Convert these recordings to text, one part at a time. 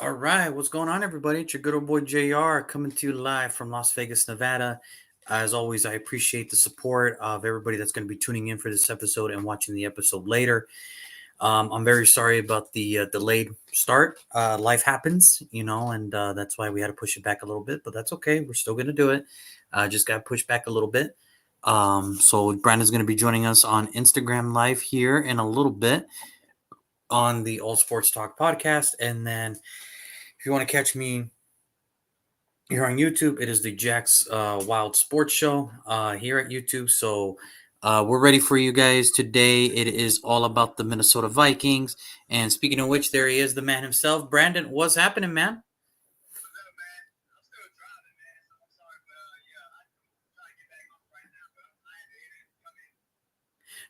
All right, what's going on, everybody? It's your good old boy JR coming to you live from Las Vegas, Nevada. As always, I appreciate the support of everybody that's going to be tuning in for this episode and watching the episode later. I'm very sorry about the delayed start. Life happens, and that's why we had to push it back a little bit, but that's okay. We're still going to do it. Just got pushed back a little bit. So Brandon's going to be joining us on Instagram Live here in a little bit on the All Sports Talk podcast, and then if you want to catch me here on YouTube, it is the Jack's Wild Sports Show here at YouTube. So we're ready for you guys today. It is all about the Minnesota Vikings. And speaking of which, there he is, the man himself. Brandon, what's happening, man?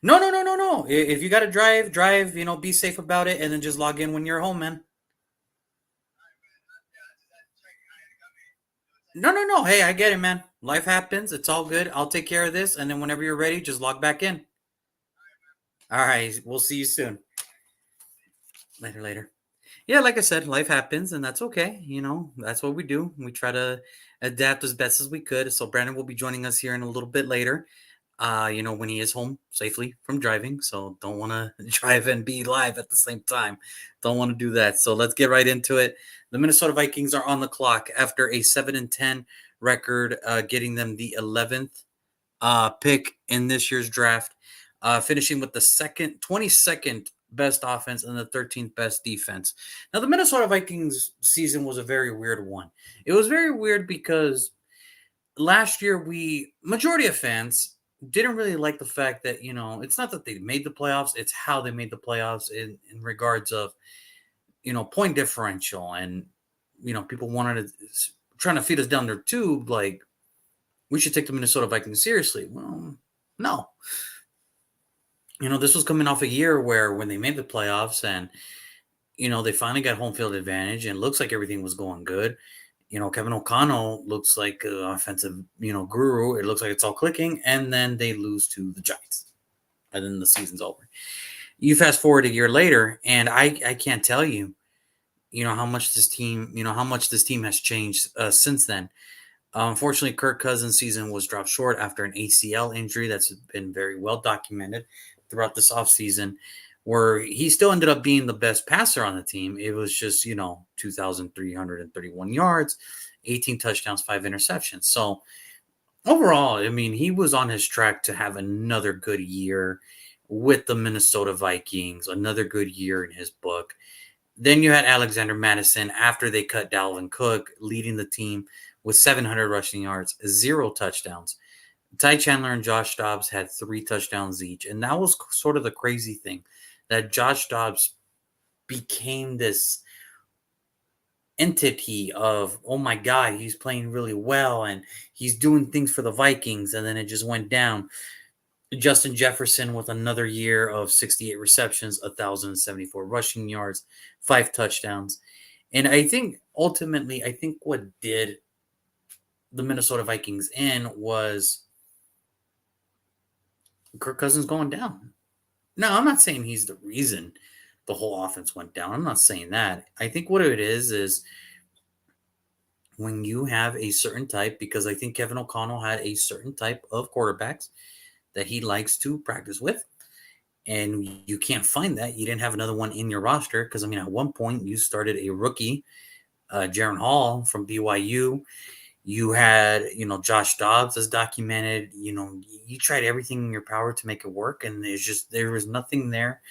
No, no, no, no, no. If you got to drive, be safe about it, and then just log in when you're home, man. No, no, no. Hey, I get it, man. Life happens. It's all good. I'll take care of this. And then whenever you're ready, just log back in. All right. We'll see you soon. Later, later. Yeah, like I said, life happens, and that's okay. That's what we do. We try to adapt as best as we could. So Brandon will be joining us here in a little bit later. When he is home safely from driving. So don't want to drive and be live at the same time. Don't want to do that. So let's get right into it. The Minnesota Vikings are on the clock after a 7-10 record, getting them the 11th pick in this year's draft, finishing with the 22nd best offense and the 13th best defense. Now, the Minnesota Vikings season was a very weird one. It was very weird because last year majority of fans didn't really like the fact that, it's not that they made the playoffs, it's how they made the playoffs in regards of, point differential. And, people wanted to, trying to feed us down their tube, like, we should take the Minnesota Vikings seriously. Well, no. This was coming off a year where when they made the playoffs and, they finally got home field advantage and looks like everything was going good. Kevin O'Connell looks like an offensive, guru. It looks like it's all clicking. And then they lose to the Giants. And then the season's over. You fast forward a year later, and I can't tell you, how much this team, has changed since then. Unfortunately, Kirk Cousins' season was dropped short after an ACL injury that's been very well documented throughout this offseason, where he still ended up being the best passer on the team. It was just, 2,331 yards, 18 touchdowns, 5 interceptions. So overall, I mean, he was on his track to have another good year with the Minnesota Vikings, another good year in his book. Then you had Alexander Madison after they cut Dalvin Cook, leading the team with 700 rushing yards, 0 touchdowns. Ty Chandler and Josh Dobbs had 3 touchdowns each. And that was sort of the crazy thing, that Josh Dobbs became this entity of, oh my God, he's playing really well and he's doing things for the Vikings. And then it just went down. Justin Jefferson with another year of 68 receptions, 1,074 rushing yards, 5 touchdowns. And I think ultimately, what did the Minnesota Vikings in was Kirk Cousins going down. Now, I'm not saying he's the reason the whole offense went down. I'm not saying that. I think what it is when you have a certain type, because I think Kevin O'Connell had a certain type of quarterbacks that he likes to practice with, and you can't find that. You didn't have another one in your roster because, at one point you started a rookie, Jaron Hall from BYU. You had, Josh Dobbs as documented. You tried everything in your power to make it work, and there was nothing there.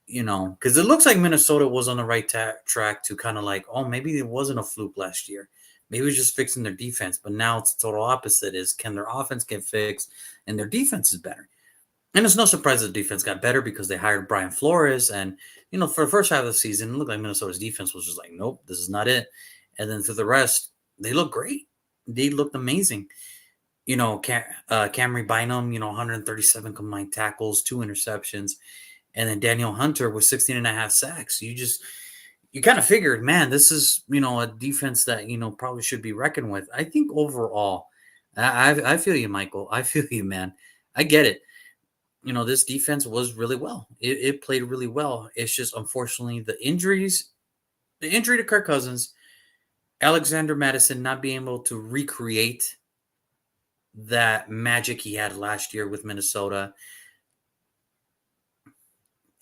Because it looks like Minnesota was on the right track to kind of like, oh, maybe it wasn't a fluke last year. Maybe it was just fixing their defense. But now it's the total opposite. Is can their offense get fixed and their defense is better? And it's no surprise the defense got better because they hired Brian Flores. And, for the first half of the season, it looked like Minnesota's defense was just like, nope, this is not it. And then through the rest, they looked great. They looked amazing. Camry Bynum, 137 combined tackles, 2 interceptions. And then Daniel Hunter with 16 and a half sacks. You kind of figured, man, this is, a defense that, probably should be reckoned with. I think overall, I feel you, Michael. I feel you, man. I get it. This defense was really well. It played really well. It's just, unfortunately, the injuries The injury to Kirk Cousins, Alexander Madison not being able to recreate that magic he had last year with Minnesota,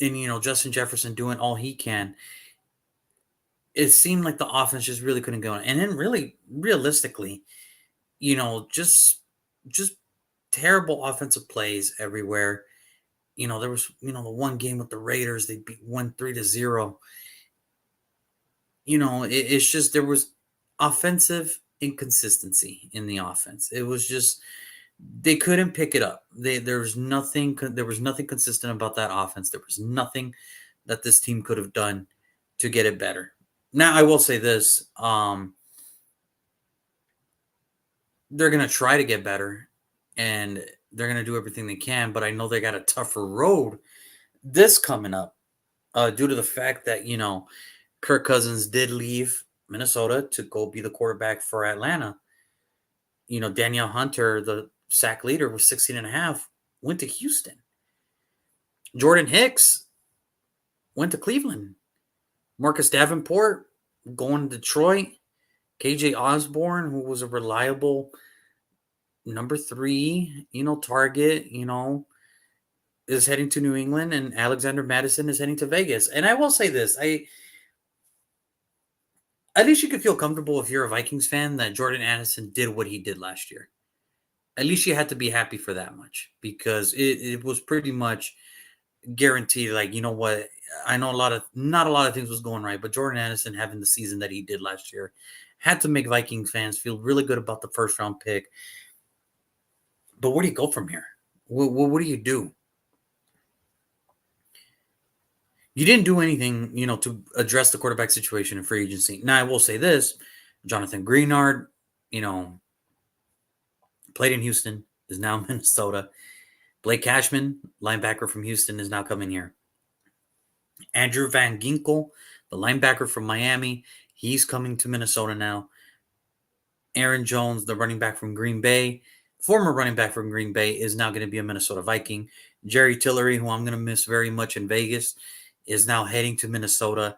and Justin Jefferson doing all he can. It seemed like the offense just really couldn't go. And then really realistically, just terrible offensive plays everywhere. There was, the one game with the Raiders, they won 3-0. It's just there was offensive inconsistency in the offense. It was just they couldn't pick it up. There was nothing consistent about that offense. There was nothing that this team could have done to get it better. Now I will say this, they're going to try to get better and they're going to do everything they can, but I know they got a tougher road this coming up due to the fact that, Kirk Cousins did leave Minnesota to go be the quarterback for Atlanta. Danielle Hunter, the sack leader, was 16 and a half, went to Houston. Jordan Hicks went to Cleveland. Marcus Davenport going to Detroit. KJ Osborne, who was a reliable number 3, target, is heading to New England, and Alexander Madison is heading to Vegas. And I will say this, at least you could feel comfortable if you're a Vikings fan that Jordan Addison did what he did last year. At least you had to be happy for that much, because it was pretty much guaranteed. Like, you know what? I know not a lot of things was going right, but Jordan Addison having the season that he did last year had to make Vikings fans feel really good about the first round pick. But where do you go from here? What do you do? You didn't do anything, to address the quarterback situation in free agency. Now, I will say this: Jonathan Greenard, played in Houston, is now in Minnesota. Blake Cashman, linebacker from Houston, is now coming here. Andrew Van Ginkel, the linebacker from Miami, he's coming to Minnesota now. Aaron Jones, the running back from Green Bay, former running back from Green Bay, is now going to be a Minnesota Viking. Jerry Tillery, who I'm going to miss very much in Vegas, is now heading to Minnesota.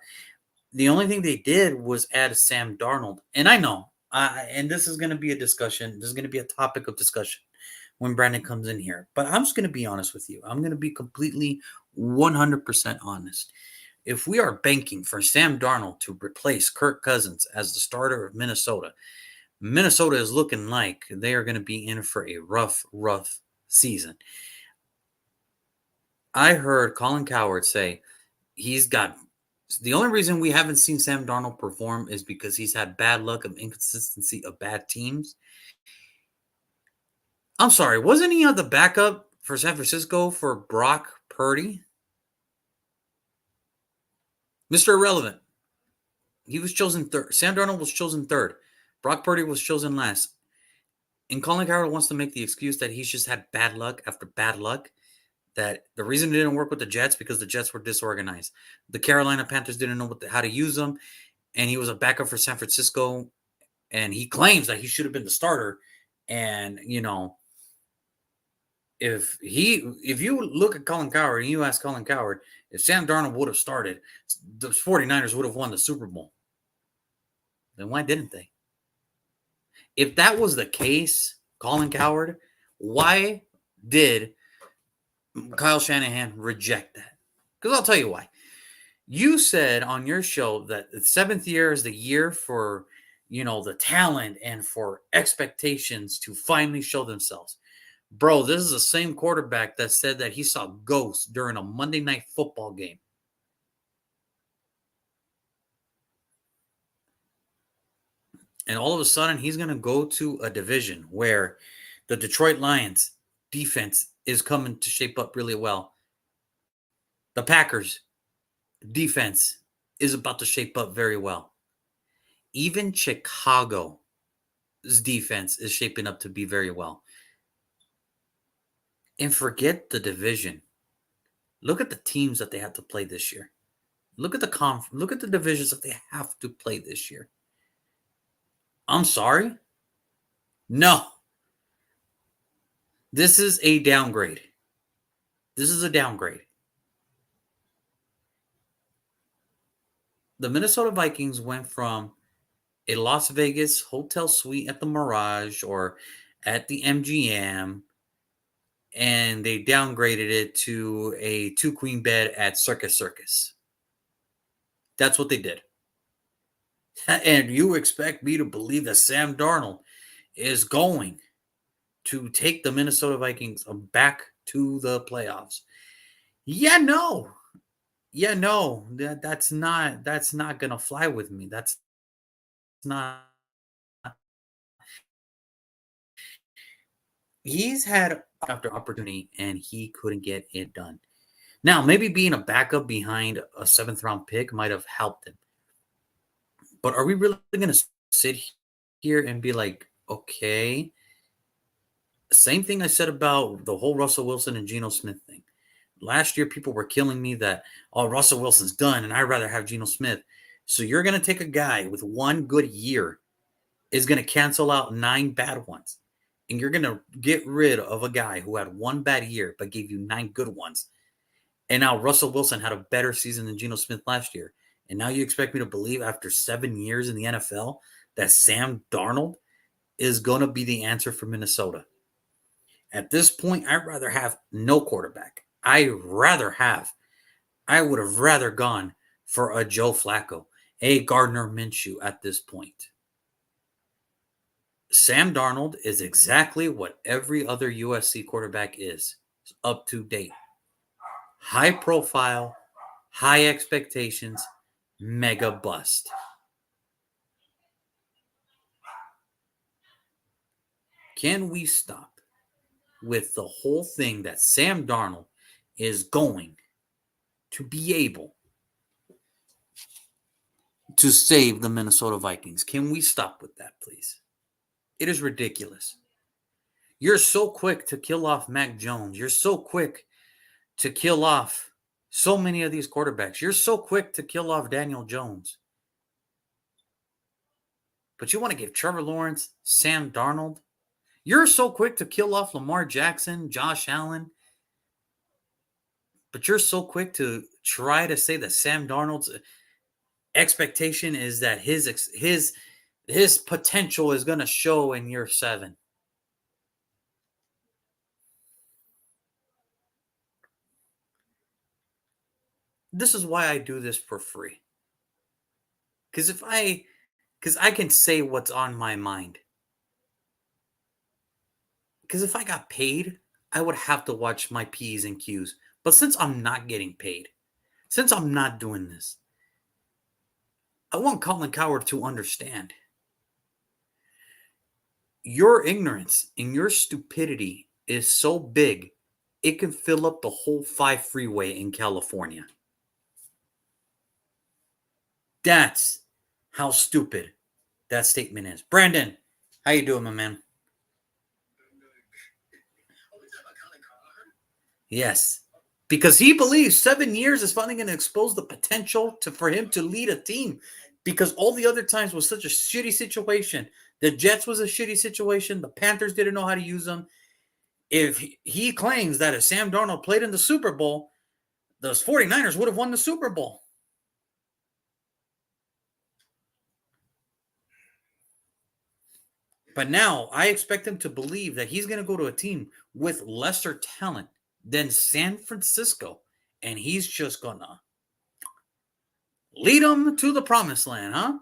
The only thing they did was add Sam Darnold. And I know, and this is going to be a discussion, this is going to be a topic of discussion when Brandon comes in here. But I'm just going to be honest with you. I'm going to be completely 100% honest. If we are banking for Sam Darnold to replace Kirk Cousins as the starter of Minnesota, Minnesota is looking like they are going to be in for a rough season. I heard Colin Cowherd say the only reason we haven't seen Sam Darnold perform is because he's had bad luck of inconsistency of bad teams. I'm sorry, wasn't he the backup for San Francisco for Brock Purdy? Mr. Irrelevant. He was chosen third. Sam Darnold was chosen third. Brock Purdy was chosen last. And Colin Cowherd wants to make the excuse that he's just had bad luck after bad luck. That the reason it didn't work with the Jets because the Jets were disorganized. The Carolina Panthers didn't know how to use him. And he was a backup for San Francisco. And he claims that he should have been the starter. And, if you look at Colin Cowherd and you ask Colin Cowherd, if Sam Darnold would have started, the 49ers would have won the Super Bowl. Then why didn't they? If that was the case, Colin Cowherd, why did Kyle Shanahan reject that? Because I'll tell you why. You said on your show that the 7th year is the year for, the talent and for expectations to finally show themselves. Bro, this is the same quarterback that said that he saw ghosts during a Monday Night Football game. And all of a sudden, he's going to go to a division where the Detroit Lions defense is coming to shape up really well. The Packers defense is about to shape up very well. Even Chicago's defense is shaping up to be very well. And forget the division. Look at the teams that they have to play this year. Look at the divisions that they have to play this year. I'm sorry? No. This is a downgrade. This is a downgrade. The Minnesota Vikings went from a Las Vegas hotel suite at the Mirage or at the MGM, and they downgraded it to a two queen bed at Circus Circus. That's what they did. And you expect me to believe that Sam Darnold is going to take the Minnesota Vikings back to the playoffs? Yeah, no. Yeah, no. That's not gonna fly with me. That's not. He's had after opportunity and he couldn't get it done. Now, maybe being a backup behind a seventh round pick might have helped him. But are we really going to sit here and be like, okay, same thing I said about the whole Russell Wilson and Geno Smith thing. Last year, people were killing me that, oh, Russell Wilson's done and I'd rather have Geno Smith. So you're going to take a guy with one good year, is going to cancel out 9 bad ones. And you're going to get rid of a guy who had one bad year but gave you 9 good ones. And now Russell Wilson had a better season than Geno Smith last year. And now you expect me to believe after 7 years in the NFL that Sam Darnold is going to be the answer for Minnesota. At this point, I'd rather have no quarterback. I would have rather gone for a Joe Flacco, a Gardner Minshew at this point. Sam Darnold is exactly what every other USC quarterback is, up to date. High profile, high expectations, mega bust. Can we stop with the whole thing that Sam Darnold is going to be able to save the Minnesota Vikings? Can we stop with that, please? It is ridiculous. You're so quick to kill off Mac Jones. You're so quick to kill off so many of these quarterbacks. You're so quick to kill off Daniel Jones. But you want to give Trevor Lawrence, Sam Darnold. You're so quick to kill off Lamar Jackson, Josh Allen. But you're so quick to try to say that Sam Darnold's expectation is that his potential is going to show in year 7. This is why I do this for free. Because I can say what's on my mind. Because if I got paid, I would have to watch my P's and Q's. But since I'm not getting paid, since I'm not doing this, I want Colin Coward to understand your ignorance and your stupidity is so big, it can fill up the whole 5 freeway in California. That's how stupid that statement is. Brandon, how you doing, my man? Yes. Because he believes 7 years is finally going to expose the potential for him to lead a team. Because all the other times was such a shitty situation. The Jets was a shitty situation. The Panthers didn't know how to use them. If he claims that if Sam Darnold played in the Super Bowl, those 49ers would have won the Super Bowl. But now I expect him to believe that he's going to go to a team with lesser talent than San Francisco. And he's just going to lead them to the promised land, huh?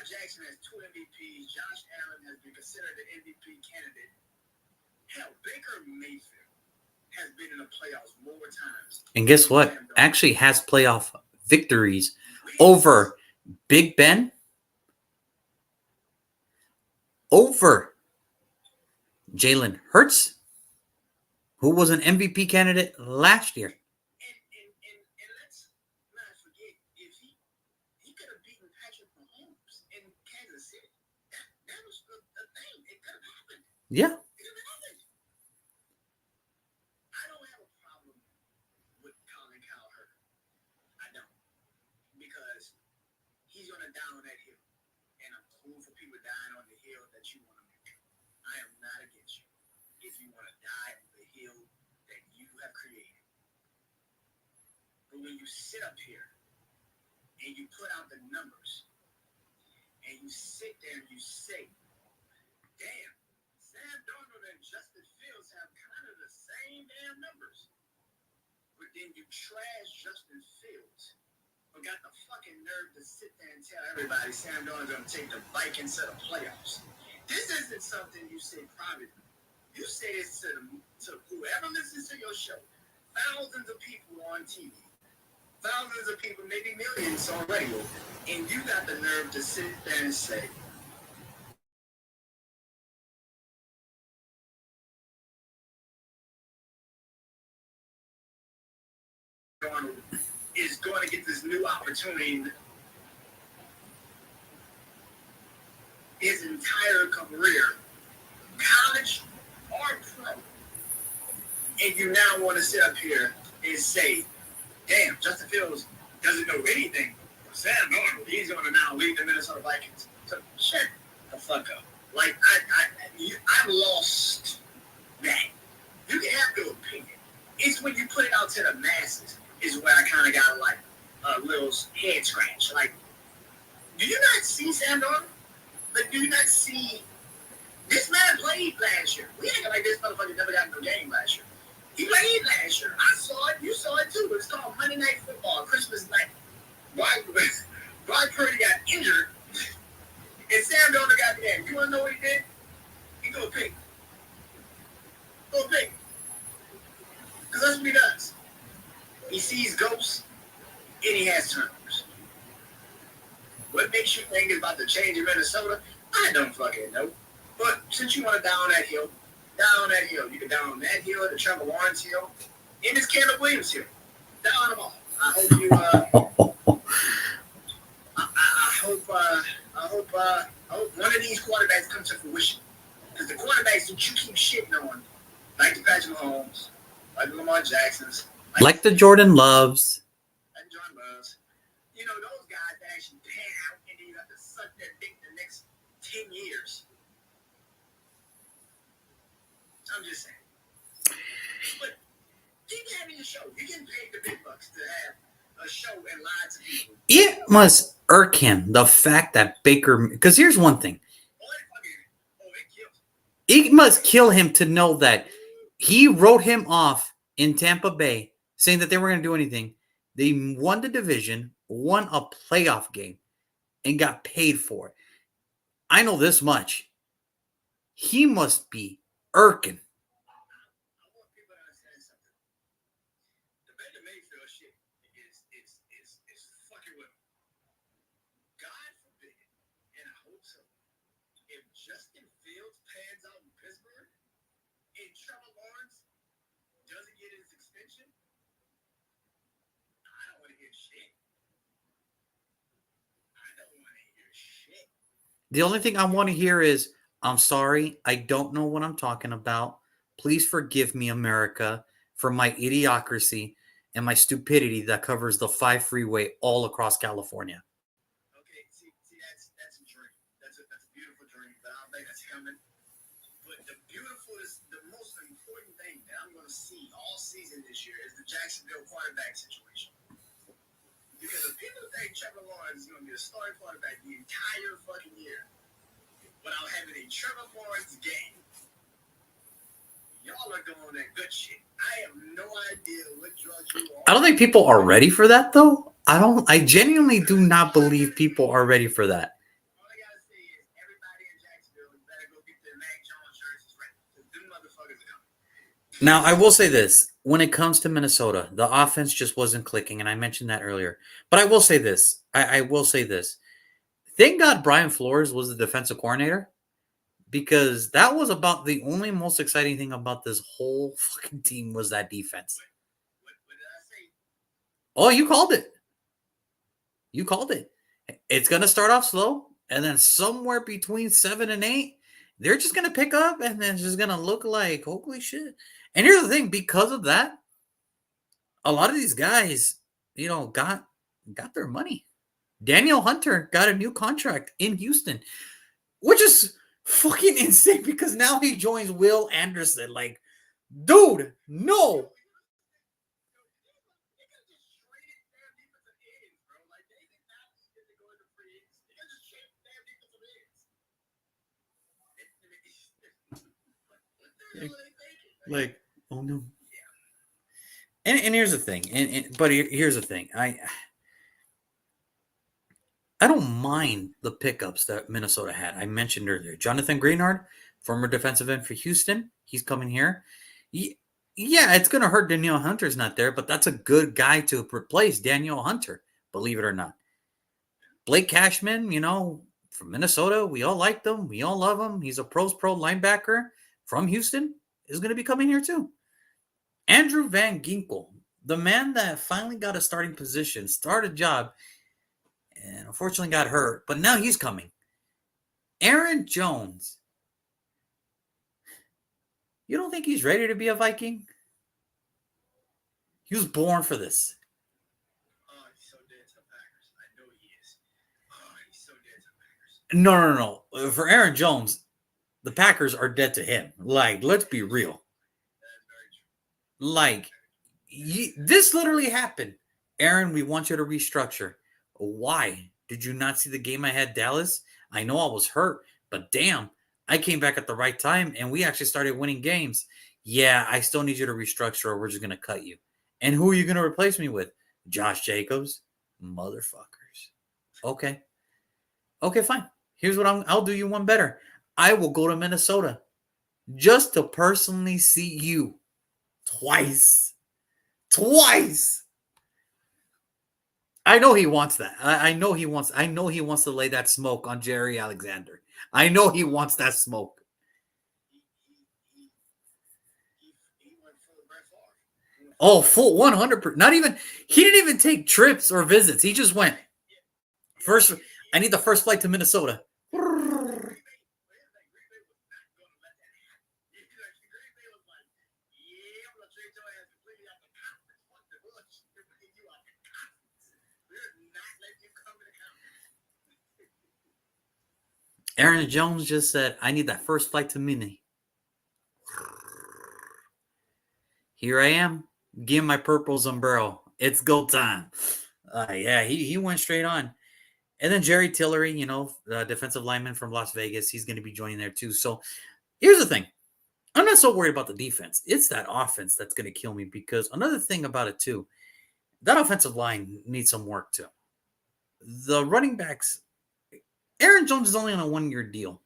Jackson has 2 MVPs. Josh Allen has been considered an MVP candidate. Hell, Baker Mayfield has been in the playoffs more times. And guess what? Actually has playoff victories over Big Ben, over Jalen Hurts, who was an MVP candidate last year. And let's not forget, if he could have beaten Patrick Mahomes in Kansas City. That was the thing. It could have happened. Yeah. It could have happened. I don't have a problem with calling Kyle Hurt. I don't. Because he's going to die on that hill. And I'm cool for people dying on the hill that you want to make. I am not against you. If you want to die on the hill that you have created. But when you sit up here and you put out the numbers and you sit there and you say, damn, Sam Darnold and Justin Fields have kind of the same damn numbers. But then you trash Justin Fields, but got the fucking nerve to sit there and tell everybody Sam Darnold's going to take the Vikings to the playoffs. This isn't something you say privately. You say this to whoever listens to your show. Thousands of people on TV. Thousands of people, maybe millions on radio. And you got the nerve to sit there and say, Darnold is going to get this new opportunity his entire career, college or pro. And you now want to sit up here and say, damn, Justin Fields doesn't know anything. Sam Darnold, he's going to now lead the Minnesota Vikings. So shut the fuck up. Like, I've lost that. You can have your opinion. It's when you put it out to the masses is where I kind of got like a little head scratch. Like, do you not see Sam Darnold? Like, do you not see this man played last year? We ain't like this motherfucker never got no game last year. He played last year. I saw it. You saw it too. It's called Monday Night Football, Christmas night. Brock Purdy got injured, and Sam Darnold got the game. You want to know what he did? He go pig. Go pig. Because that's what he does. He sees ghosts, and he has turnovers. What makes you think it's about to change in Minnesota? I don't fucking know. But since you want to die on that hill, die on that hill. You can die on that hill, the Trevor Lawrence hill, and this Caleb Williams hill. Die on them all. I hope you. I hope one of these quarterbacks comes to fruition. Because the quarterbacks that you keep shitting on, like the Patrick Mahomes, like the Lamar Jacksons, like the Jordan Loves. Like Jordan Loves. You know, those guys that actually pan out and then you have to suck their dick the next 10 years. I'm just saying. But keep having your show. You're getting paid the big bucks to have a show and lie to people. It must irk him, the fact that Baker... Because here's one thing. It must kill him to know that he wrote him off in Tampa Bay, saying that they weren't going to do anything. They won the division, won a playoff game, and got paid for it. I know this much. He must be irking. I want people to understand something. The Baker Mayfield shit is fucking with him. God forbid, and I hope so, if Justin Fields pans out in Pittsburgh and Trevor Lawrence doesn't get his extension, I don't want to hear shit. I don't want to hear shit. The only thing I want to hear is, I'm sorry, I don't know what I'm talking about. Please forgive me, America, for my idiocracy and my stupidity that covers the 5 freeway all across California. Okay, see, that's a dream. That's a beautiful dream, but I don't think that's coming. But the most important thing that I'm going to see all season this year is the Jacksonville quarterback situation. Because if people think Trevor Lawrence is going to be a starting quarterback the entire fucking year without having a Trevor Lawrence game, y'all are doing that good shit. I have no idea what drugs you are. I don't think people are ready for that, though. I genuinely do not believe people are ready for that. All they motherfuckers are coming. Now, I will say this. When it comes to Minnesota, the offense just wasn't clicking, and I mentioned that earlier. But I will say this. I will say this. Thank God Brian Flores was the defensive coordinator because that was about the only most exciting thing about this whole fucking team was that defense. What did I say? Oh, you called it. You called it. It's going to start off slow, and then somewhere between 7 and 8, they're just going to pick up, and then it's just going to look like, holy shit. And here's the thing, because of that, a lot of these guys, got their money. Daniel Hunter got a new contract in Houston, which is fucking insane because now he joins Will Anderson. Like, dude, no. Like, oh no. And here's the thing, but here's the thing. I don't mind the pickups that Minnesota had. I mentioned earlier, Jonathan Greenard, former defensive end for Houston, he's coming here. Yeah, it's going to hurt Danielle Hunter's not there, but that's a good guy to replace Danielle Hunter, believe it or not. Blake Cashman, from Minnesota, we all like them. We all love him. He's a pro linebacker from Houston, is going to be coming here too. Andrew Van Ginkel, the man that finally got a starting position, started a job, and unfortunately got hurt, but now he's coming. Aaron Jones. You don't think he's ready to be a Viking? He was born for this. Oh, he's so dead to the Packers. I know he is. Oh, he's so dead to the Packers. No. For Aaron Jones, the Packers are dead to him. Like, let's be real. That's very true. Like, this literally happened. Aaron, we want you to restructure. Why? Did you not see the game I had Dallas? I know I was hurt, but damn, I came back at the right time and we actually started winning games. Yeah, I still need you to restructure or we're just going to cut you. And who are you going to replace me with? Josh Jacobs? Motherfuckers. Okay, fine. Here's what I'll do you one better. I will go to Minnesota just to personally see you twice. I know he wants that. I know he wants to lay that smoke on Jerry Alexander. I know he wants that smoke. He went full Brett Favre. Oh, full 100%. Not even he didn't even take trips or visits. He just went. First, I need the first flight to Minnesota. Aaron Jones just said, I need that first flight to Mini. Here I am. Give my purple sombrero. It's go time. Yeah, he went straight on. And then Jerry Tillery, the defensive lineman from Las Vegas, he's going to be joining there too. So here's the thing. I'm not so worried about the defense. It's that offense that's going to kill me because another thing about it too, that offensive line needs some work too. The running backs, Aaron Jones is only on a 1-year deal.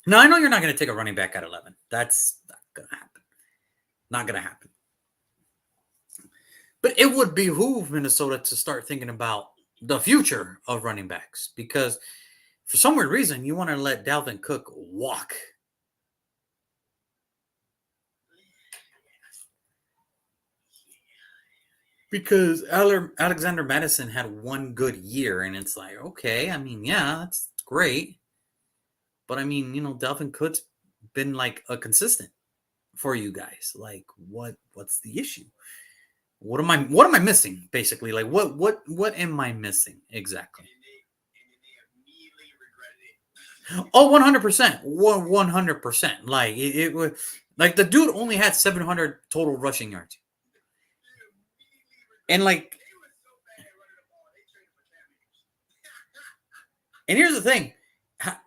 Now, I know you're not going to take a running back at 11. That's not going to happen. Not going to happen. But it would behoove Minnesota to start thinking about the future of running backs because for some weird reason, you want to let Dalvin Cook walk. Because Alexander Madison had one good year, and it's like, okay, I mean, yeah, that's great. But I mean, Dalvin Cook's been like a consistent for you guys. Like, what's the issue? What am I missing? Basically, like what am I missing exactly? Oh, 100%, 100%. Like it was like the dude only had 700 total rushing yards, and like, and here's the thing.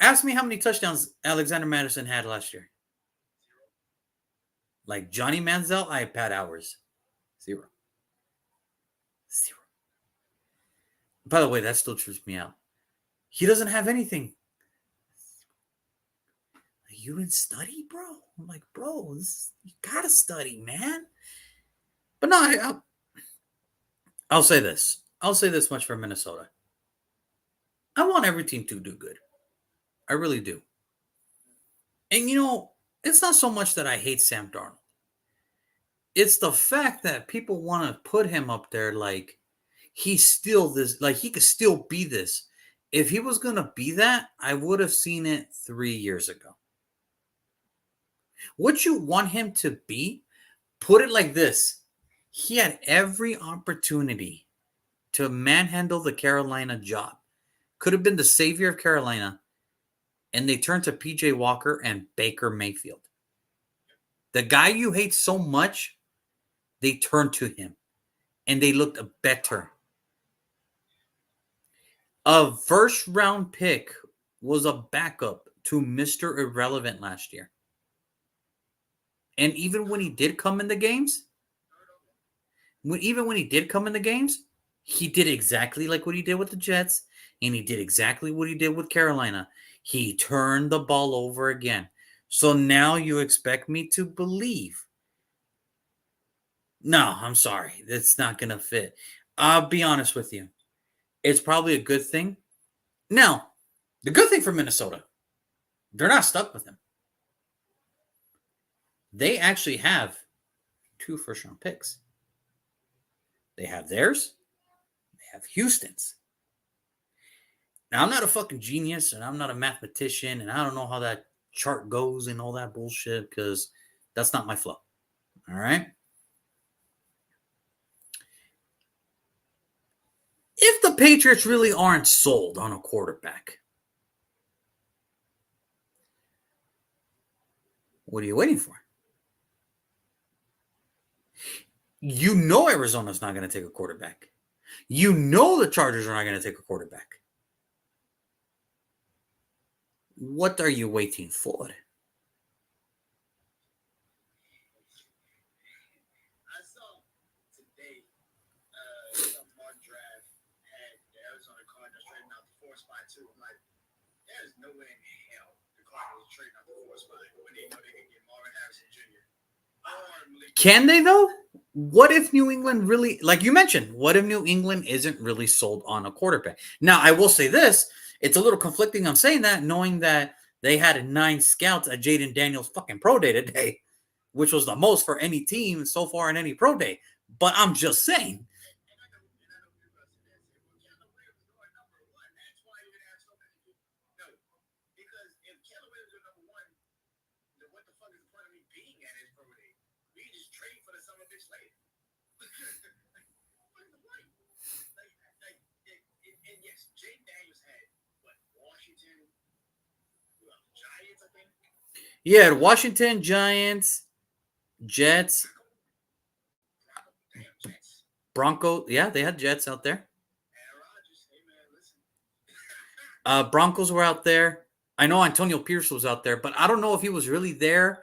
Ask me how many touchdowns Alexander Madison had last year. Like Johnny Manziel, I had Pat Hours. Zero. By the way, that still trips me out. He doesn't have anything. you didn't study, bro? I'm like, bro, you gotta study, man. But no, I'll say this. I'll say this much for Minnesota. I want every team to do good. I really do. And it's not so much that I hate Sam Darnold. It's the fact that people want to put him up there like he's still this, like he could still be this. If he was going to be that, I would have seen it 3 years ago. What you want him to be, put it like this. He had every opportunity to manhandle the Carolina job. Could have been the savior of Carolina, and they turned to PJ Walker and Baker Mayfield. The guy you hate so much, they turned to him, and they looked better. A first round pick was a backup to Mr. Irrelevant last year. And even when he did come in the games, he did exactly like what he did with the Jets, and he did exactly what he did with Carolina. He turned the ball over again. So now you expect me to believe? No, I'm sorry. That's not going to fit. I'll be honest with you. It's probably a good thing. Now, the good thing for Minnesota, they're not stuck with him. They actually have 2 first-round picks. They have theirs. They have Houston's. Now, I'm not a fucking genius, and I'm not a mathematician, and I don't know how that chart goes and all that bullshit, because that's not my flow. All right? If the Patriots really aren't sold on a quarterback, what are you waiting for? You know Arizona's not going to take a quarterback. You know the Chargers are not going to take a quarterback. What are you waiting for? I saw today some mock draft had the Arizona Cardinals trading out the 4 spot too. I'm like, there's no way in hell the Cardinals trading out the 4 spot when they know they can get Marvin Harrison Jr. Can they though? What if New England really, like you mentioned, what if New England isn't really sold on a quarterback? Now, I will say this. It's a little conflicting on saying that, knowing that they had 9 scouts at Jaden Daniels' fucking pro day today, which was the most for any team so far in any pro day. But I'm just saying. Yeah, Washington, Giants, Jets, Broncos. Yeah, they had Jets out there. Broncos were out there. I know Antonio Pierce was out there, but I don't know if he was really there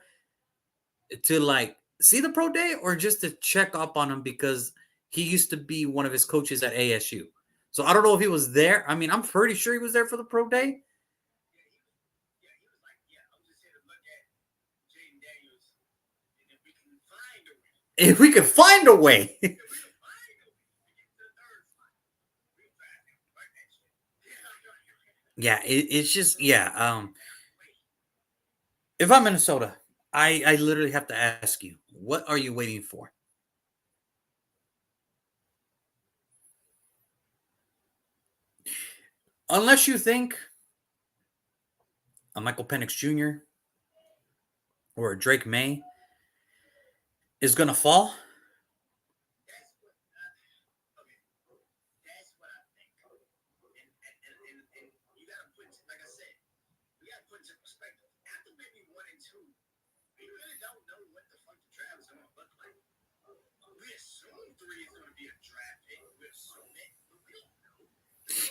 to like see the pro day or just to check up on him because he used to be one of his coaches at ASU. So I don't know if he was there. I mean, I'm pretty sure he was there for the pro day. If we could find a way. Yeah, it's just if I'm Minnesota, I literally have to ask you, what are you waiting for? Unless you think a Michael Penix Jr. or a Drake May is going to fall.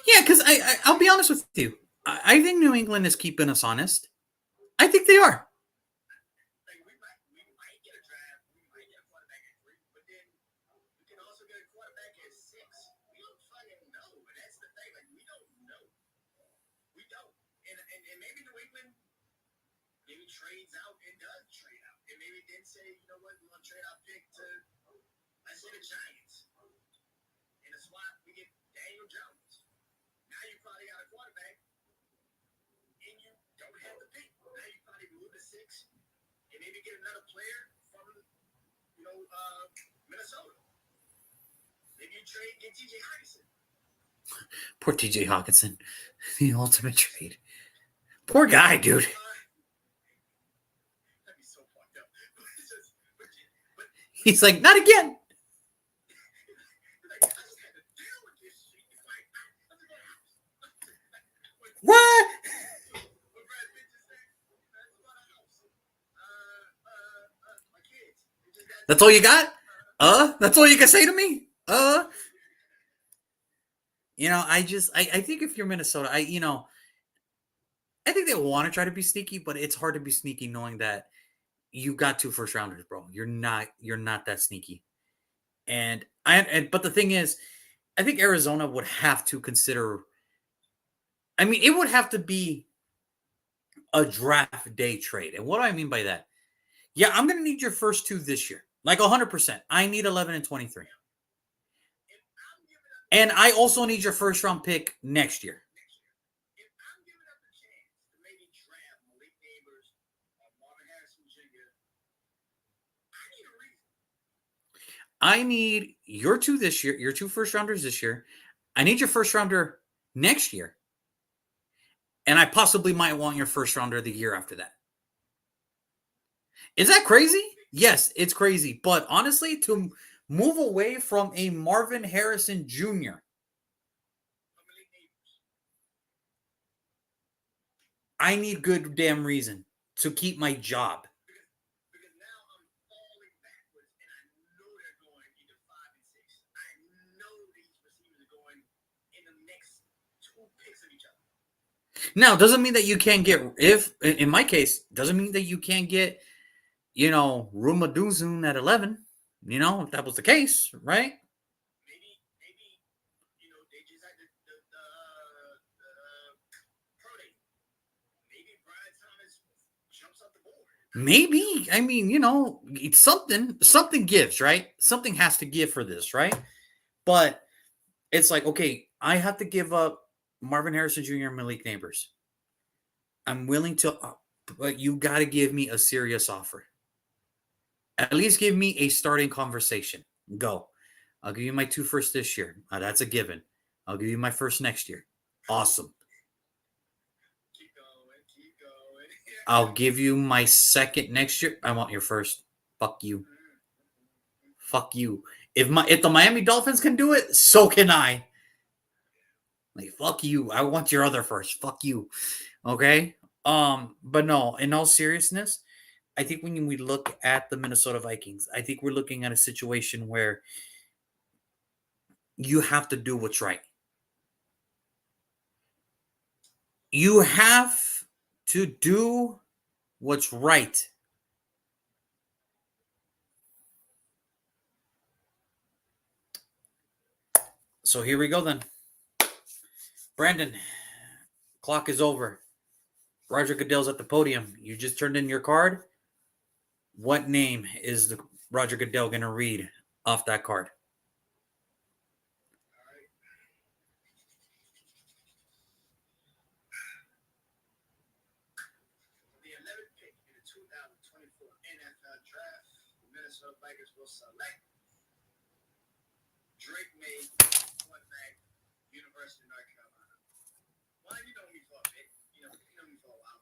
Yeah, because I'll be honest with you. I think New England is keeping us honest. I think they are. maybe trades out and does trade out. And maybe then say, you know what, we want to trade our pick to, let's say, the Giants. In a swap, we get Daniel Jones. Now you probably got a quarterback, and you don't have the pick. Now you probably move to 6 and maybe get another player from, Minnesota. Maybe you trade, get T.J. Hockenson. Poor T.J. Hockenson. The ultimate trade. Poor guy, dude. That'd be so fucked up. He's like, not again. Like, I just had to deal with this shit. It's like, What? What Brad Pitt just said? That's about a house. My kids. They just got That's all you got? That's all you can say to me? You know, I think if you're Minnesota, I think they want to try to be sneaky, but it's hard to be sneaky knowing that you got 2 first rounders, bro. You're not that sneaky. But the thing is, I think Arizona would have to consider. I mean, it would have to be a draft day trade. And what do I mean by that? Yeah, I'm going to need your first 2 this year. Like 100%. I need 11 and 23. And I also need your first round pick next year. If I'm giving up a chance to maybe draft Malik Neighbors or Marvin Harrison Jr., I need a reason. I need your 2 this year, your 2 first rounders this year. I need your first rounder next year. And I possibly might want your first rounder the year after that. Is that crazy? Yes, it's crazy. But honestly, to move away from a Marvin Harrison Jr., I need good damn reason to keep my job. Because now I'm falling backwards, and I know they're going either 5 and 6. I know these receivers are going in the next 2 picks of each other. Now, doesn't mean that you can't get, in my case, doesn't mean that you can't get, Rumaduzun at 11, if that was the case, right? Maybe they just had the pro day. Maybe Brian Thomas jumps off the board. Maybe. I mean, it's something gives, right? Something has to give for this, right? But it's like, okay, I have to give up Marvin Harrison Jr. and Malik Neighbors. I'm willing to, but you got to give me a serious offer. At least give me a starting conversation. Go. I'll give you my 2 first this year. That's a given. I'll give you my first next year. Awesome. Keep going. I'll give you my second next year. I want your first. Fuck you. Fuck you. If the Miami Dolphins can do it, so can I. Like, fuck you. I want your other first. Fuck you. Okay? But no, in all seriousness, I think when we look at the Minnesota Vikings, I think we're looking at a situation where you have to do what's right. You have to do what's right. So here we go then. Brandon, clock is over. Roger Goodell's at the podium. You just turned in your card. What name is the Roger Goodell going to read off that card? The 11th pick in the 2024 NFL Draft, the Minnesota Vikings will select Drake May, quarterback, University of North Carolina. Well, you know me for a bit. You know me for a while.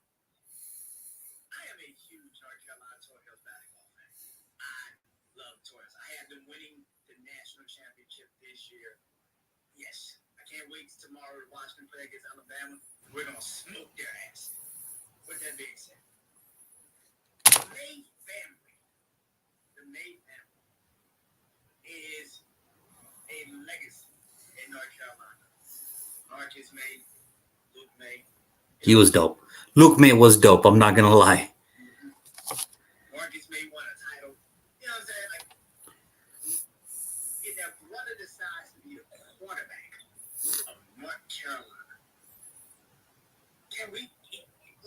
I am a huge North Carolina Tar Heels basketball fan. I love Tar Heels. I have them winning the national championship this year. Yes, I can't wait tomorrow to watch them play against Alabama. We're gonna smoke their ass. With that being said, the May family is a legacy in North Carolina. Marcus May, Luke May. He was dope. Luke May was dope. I'm not gonna lie. Marcus May won a title. You know what I'm saying? Like, if that brother decides to be the quarterback of North Carolina, can we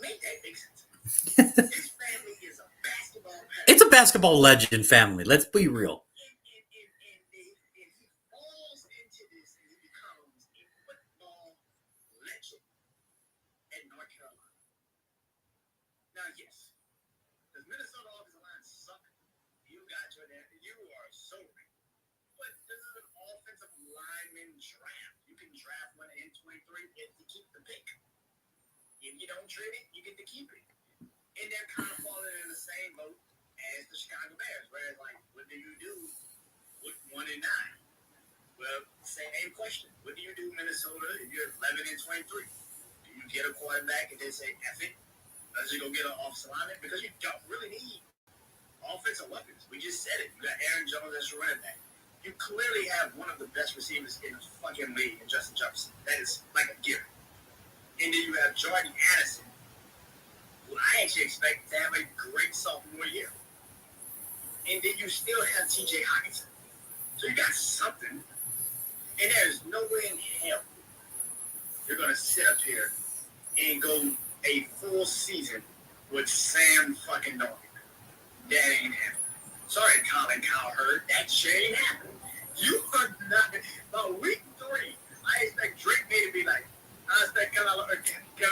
make that make sense? His family is a basketball parent. It's a basketball legend family. Let's be real. And he falls into this and he becomes a football legend at North Carolina. Now, yes, does Minnesota offensive line suck? You got your dad. You are so right. But this is an offensive lineman draft. You can draft one in 23 and to keep the pick. If you don't trade it, you get to keep it. And they're kind of falling in the same boat as the Chicago Bears, where it's like, what do you do with 1 and 9? Well, same question. What do you do, Minnesota, if you're 11 and 23? Do you get a quarterback and then say, F it? Let's just go get an offensive lineman? Because you don't really need offensive weapons. We just said it. You got Aaron Jones as your running back. You clearly have one of the best receivers in the fucking league in Justin Jefferson. That is like a given. And then you have Jordan Addison, who I actually expect to have a great sophomore year. And then you still have TJ Hockenson. So you got something. And there's no way in hell you're going to sit up here and go a full season with Sam fucking Darnold. That ain't happening. Sorry, Colin Cowherd. That shit ain't happening. You are not. By week 3, I expect Drake May to be like, I expect Kevin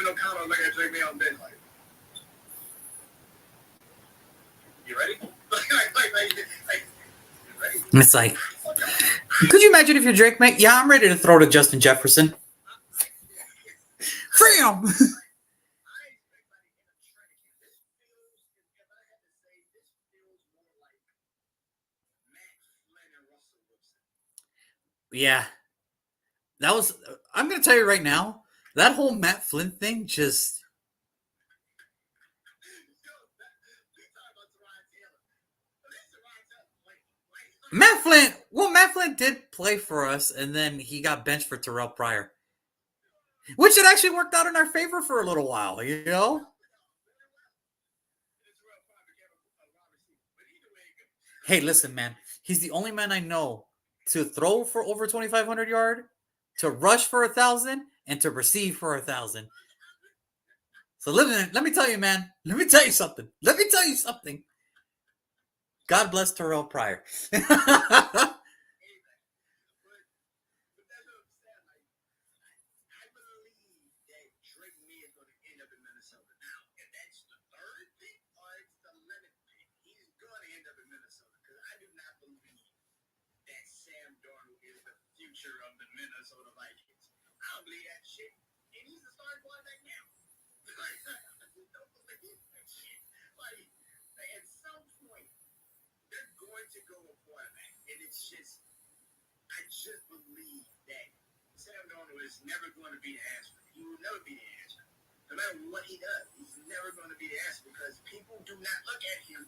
O'Connell to look at Drake May on bench like, you ready? You ready? It's like, could you imagine if you're Drake May? Yeah, I'm ready to throw to Justin Jefferson. Free him! Yeah. That was, I'm going to tell you right now, that whole Matt Flynn thing just. Matt Flynn did play for us, and then he got benched for Terrell Pryor. Which it actually worked out in our favor for a little while, you know? Hey, listen, man. He's the only man I know to throw for over 2,500 yards, to rush for 1,000, and to receive for 1,000. So let me tell you, man. Let me tell you something. God bless Terrell Pryor. Of the Minnesota Vikings. I don't believe that shit. And he's the starting quarterback now. I just don't believe that shit. Like, at some point, they're going to go with quarterback. And it's just, I just believe that Sam Darnold is never going to be the answer. He will never be the answer. No matter what he does, he's never going to be the answer because people do not look at him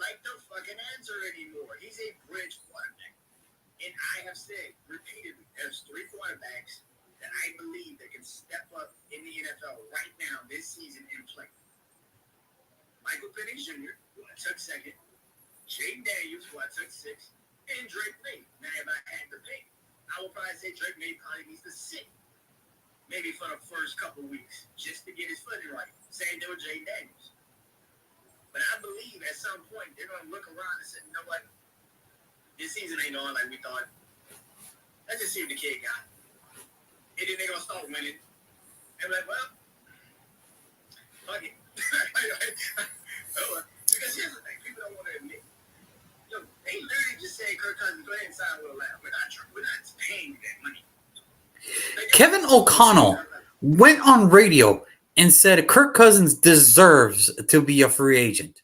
like the fucking answer anymore. He's a bridge quarterback. And I have said repeatedly, there's 3 quarterbacks that I believe that can step up in the NFL right now this season and play. Michael Penix Jr., who I took 2nd, Jaden Daniels, who I took 6th, and Drake May. Now, if I had to pick, I would probably say Drake May probably needs to sit, maybe for the first couple weeks, just to get his footing right. Same thing with Jaden Daniels. But I believe at some point they're going to look around and say, you know what? This season ain't going like we thought. Let's just see if the kid got it. And then they're going to start winning. And like, well, fuck it. Because here's the thing. People don't want to admit. Yo, they literally just said, Kirk Cousins, go ahead and sign with a lab. We're not paying you that money. Kevin O'Connell went on radio and said Kirk Cousins deserves to be a free agent.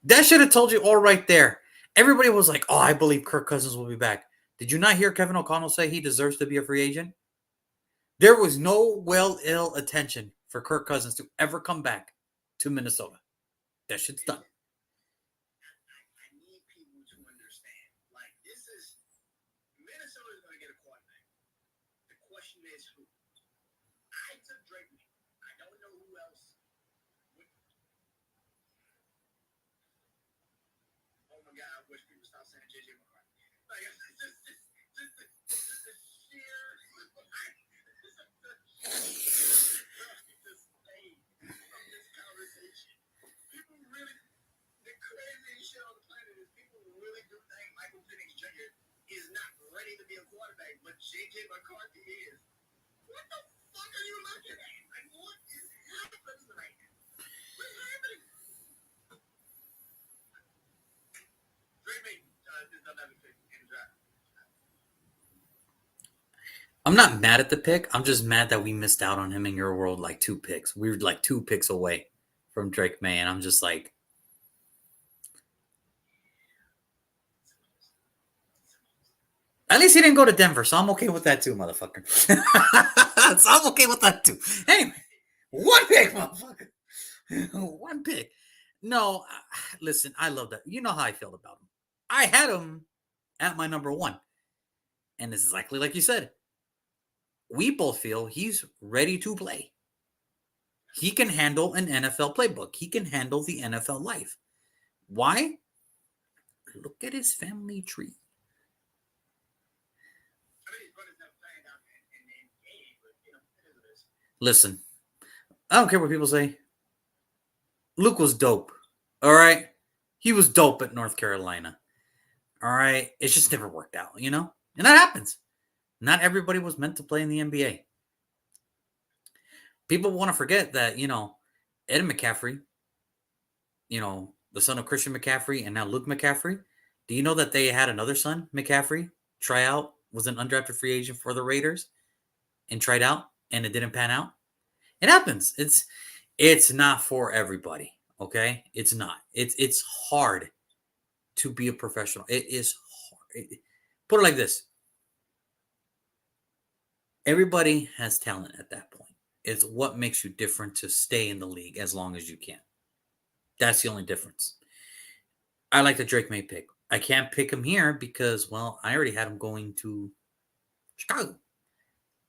That should have told you all right there. Everybody was like, oh, I believe Kirk Cousins will be back. Did you not hear Kevin O'Connell say he deserves to be a free agent? There was no ill attention for Kirk Cousins to ever come back to Minnesota. That shit's done. I need people to understand. Like, this is Minnesota's going to get a quarterback. The question is who? I took Drake May. I don't know who else. Oh my God, I wish people stop saying JJ McCarthy. Like, just the sheer the state of this conversation. be a quarterback, but J.J. McCarthy is. What the fuck are you looking at? Like, what is happening right now? What's happening? Drake May is another pick in the draft. I'm not mad at the pick. I'm just mad that we missed out on him in your world like 2 picks. We were like 2 picks away from Drake May, and I'm just like, at least he didn't go to Denver, so I'm okay with that too, motherfucker. So I'm okay with that too. Anyway, 1 pick, motherfucker. 1 pick. No, listen, I love that. You know how I felt about him. I had him at my number 1. And it's exactly like you said. We both feel he's ready to play. He can handle an NFL playbook. He can handle the NFL life. Why? Look at his family tree. Listen, I don't care what people say. Luke was dope. All right? He was dope at North Carolina. All right? It just never worked out, you know? And that happens. Not everybody was meant to play in the NBA. People want to forget that, Ed McCaffrey, the son of Christian McCaffrey and now Luke McCaffrey. Do you know that they had another son, McCaffrey, try out, was an undrafted free agent for the Raiders and tried out and it didn't pan out? It happens. It's not for everybody, okay? It's not. It's hard to be a professional. It is hard. Put it like this. Everybody has talent at that point. It's what makes you different to stay in the league as long as you can. That's the only difference. I like the Drake May pick. I can't pick him here because, well, I already had him going to Chicago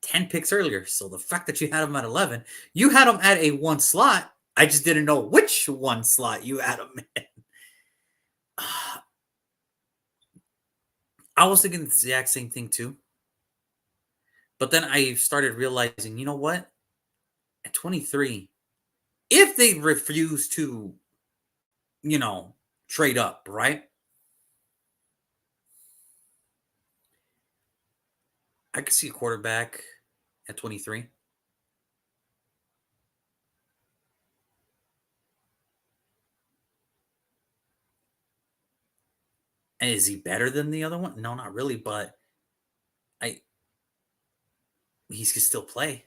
10 picks earlier. So the fact that you had him at 11, you had him at a 1 slot. I just didn't know which 1 slot you had him in. I was thinking the exact same thing too. But then I started realizing, you know what? At 23, if they refuse to, trade up, right? I could see a quarterback at 23. And is he better than the other one? No, not really, but he can still play.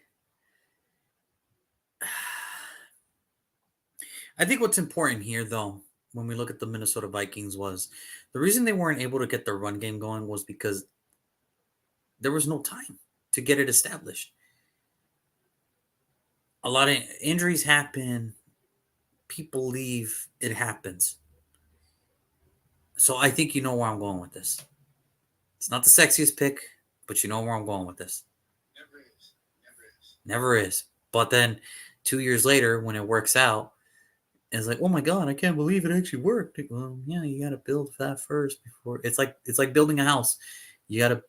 I think what's important here, though, when we look at the Minnesota Vikings, was the reason they weren't able to get their run game going was because there was no time to get it established. A lot of injuries happen. People leave. It happens. So I think you know where I'm going with this. It's not the sexiest pick, but you know where I'm going with this. Never is. Never is. Never is. But then 2 years later, when it works out, it's like, oh my god, I can't believe it actually worked. Well, yeah, you got to build that first before. It's like building a house. You gotta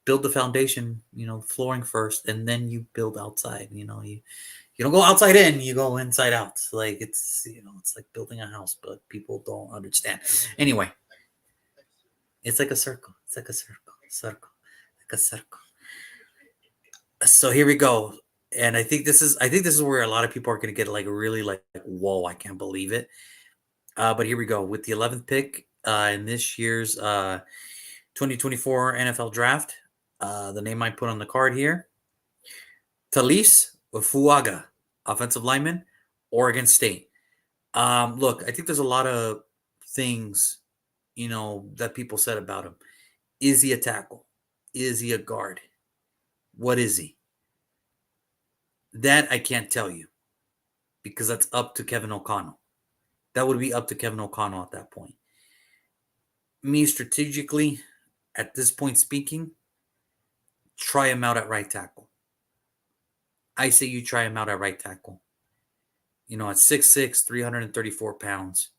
build the foundation, flooring first, and then you build outside. You don't go outside in, you go inside out. Like it's like building a house, but people don't understand. Anyway, it's like a circle. It's like a circle, like a circle. So here we go. And I think this is where a lot of people are going to get like really like whoa, I can't believe it. But here we go with the 11th pick in this year's 2024 NFL draft. The name I put on the card here, Talise Fuaga, offensive lineman, Oregon State. Look, I think there's a lot of things, that people said about him. Is he a tackle? Is he a guard? What is he? That I can't tell you because that's up to Kevin O'Connell. That would be up to Kevin O'Connell at that point. Me strategically, at this point speaking, try him out at right tackle. I say you try him out at right tackle. At 6'6", 334 pounds.